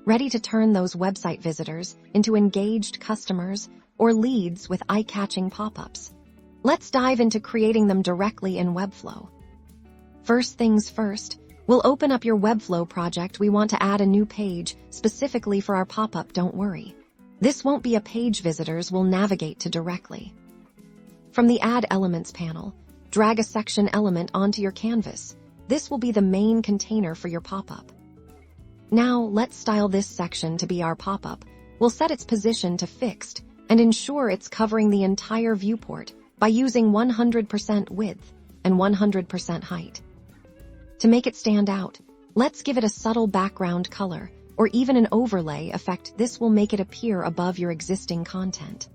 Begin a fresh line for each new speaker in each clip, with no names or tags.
ready to turn those website visitors into engaged customers or leads with eye-catching pop-ups. Let's dive into creating them directly in Webflow. First things first, we'll open up your Webflow project. We want to add a new page specifically for our pop-up, don't worry. This won't be a page visitors will navigate to directly. From the Add Elements panel, drag a section element onto your canvas. This will be the main container for your pop-up. Now, let's style this section to be our pop-up. We'll set its position to fixed and ensure it's covering the entire viewport by using 100% width and 100% height. To make it stand out, let's give it a subtle background color or even an overlay effect. This will make it appear above your existing content.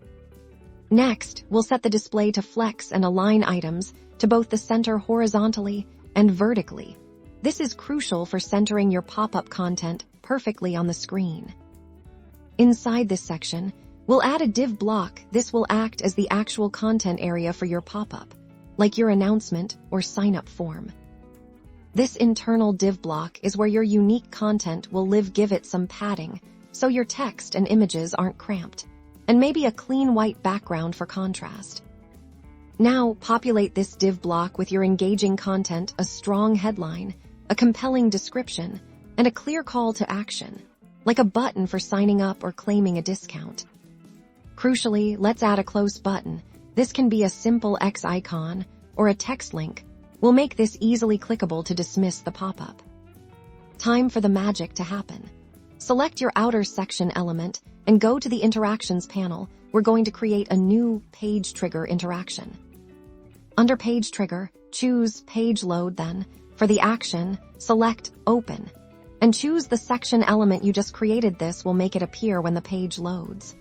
Next, we'll set the display to flex and align items to both the center horizontally and vertically. This is crucial for centering your pop-up content perfectly on the screen. Inside this section, we'll add a div block. This will act as the actual content area for your pop-up, like your announcement or sign-up form. This internal div block is where your unique content will live. Give it some padding so your text and images aren't cramped, and maybe a clean white background for contrast. Now, populate this div block with your engaging content, a strong headline, a compelling description, and a clear call to action, like a button for signing up or claiming a discount. Crucially, let's add a close button. This can be a simple X icon or a text link. We'll make this easily clickable to dismiss the pop-up. Time for the magic to happen. Select your outer section element and go to the Interactions panel. We're going to create a new Page Trigger interaction. Under Page Trigger, choose Page Load. Then, for the action, select Open, and choose the section element you just created. This will make it appear when the page loads.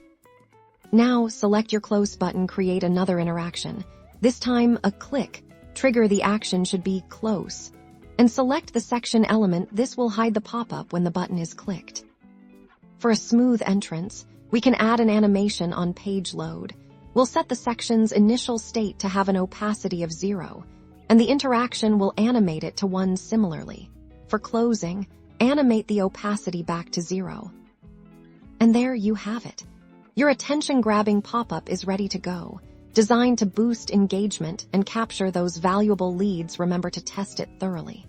Now, select your Close button, create another interaction. This time, a click. Trigger the action should be Close, and select the section element. This will hide the pop-up when the button is clicked. For a smooth entrance, we can add an animation on Page Load. We'll set the section's initial state to have an opacity of 0, and the interaction will animate it to 1 similarly. For closing, animate the opacity back to 0. And there you have it. Your attention-grabbing pop-up is ready to go, designed to boost engagement and capture those valuable leads. Remember to test it thoroughly.